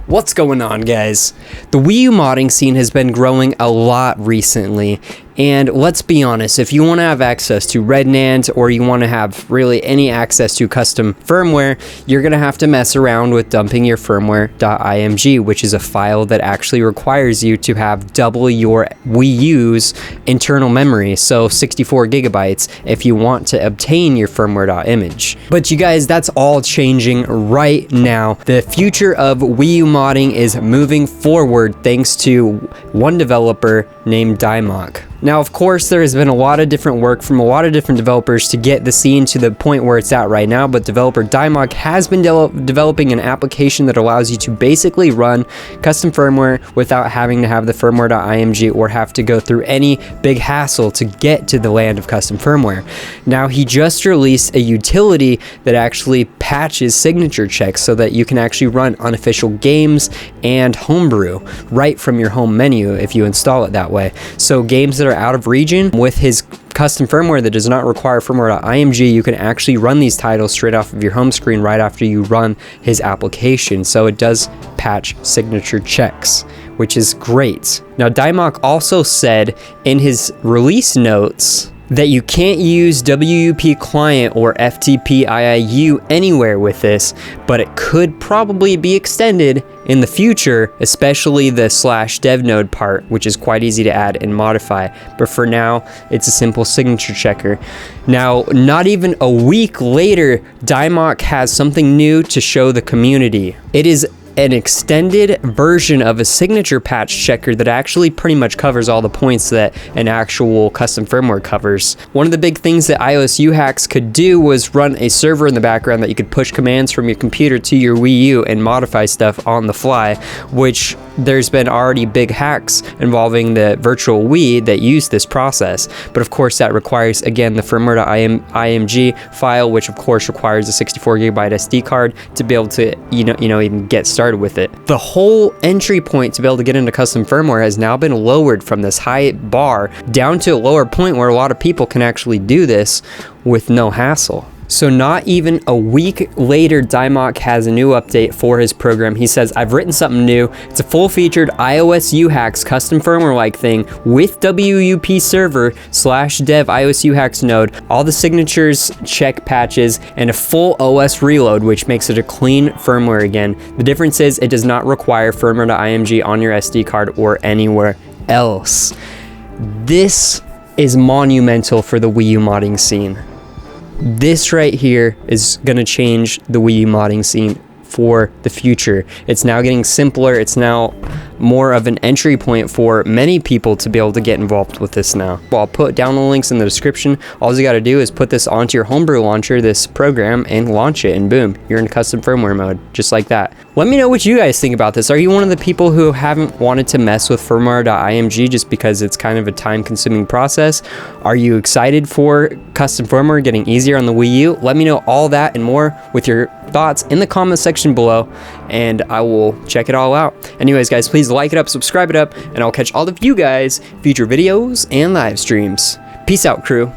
What's going on, guys? The Wii U modding scene has been growing a lot recently, and let's be honest, if you want to have access to Red NAND or you want to have really any access to custom firmware, you're going to have to mess around with dumping your firmware.img, which is a file that actually requires you to have double your Wii U's internal memory, so 64 gigabytes, if you want to obtain your firmware.img. But you guys, that's all changing right now. The future of Wii U modding is moving forward thanks to one developer named Dimok. Now, of course, there has been a lot of different work from a lot of different developers to get the scene to the point where it's at right now, but developer Dimok has been developing an application that allows you to basically run custom firmware without having to have the firmware.img or have to go through any big hassle to get to the land of custom firmware. Now, he just released a utility that actually patches signature checks so that you can actually run unofficial games and homebrew right from your home menu if you install it that way. So games that are out of region, with his custom firmware that does not require firmware.img, you can actually run these titles straight off of your home screen right after you run his application. So it does patch signature checks, which is great. Now, Dimok also said in his release notes that you can't use WUP client or FTP IIU anywhere with this, but it could probably be extended in the future, especially the /dev node part, which is quite easy to add and modify. But for now, it's a simple signature checker. Now, not even a week later, Dimok has something new to show the community. It is an extended version of a signature patch checker that actually pretty much covers all the points that an actual custom firmware covers. One of the big things that iOS U-Hacks could do was run a server in the background that you could push commands from your computer to your Wii U and modify stuff on the fly, which there's been already big hacks involving the virtual Wii that use this process. But of course that requires, again, the firmware.img file, which of course requires a 64 gigabyte SD card to be able to even get started with it. The whole entry point to be able to get into custom firmware has now been lowered from this high bar down to a lower point where a lot of people can actually do this with no hassle. So not even a week later, Dimok has a new update for his program. He says, I've written something new. It's a full-featured iOS U-Hacks custom firmware-like thing with WUP server /dev iOS U-Hacks node, all the signatures, check patches, and a full OS reload, which makes it a clean firmware again. The difference is it does not require firmware.img on your SD card or anywhere else. This is monumental for the Wii U modding scene. This right here is going to change the Wii U modding scene for the future. It's now getting simpler. It's now more of an entry point for many people to be able to get involved with this now. Well, I'll put down the links in the description. All you got to do is put this onto your homebrew launcher, this program, and launch it, and boom, you're in custom firmware mode, just like that. Let me know what you guys think about this. Are you one of the people who haven't wanted to mess with firmware.img just because it's kind of a time-consuming process? Are you excited for custom firmware getting easier on the Wii U? Let me know all that and more with your thoughts in the comment section below, and I will check it all out. Anyways, guys, please like it up, subscribe it up, and I'll catch all of you guys future videos and live streams. Peace out, crew.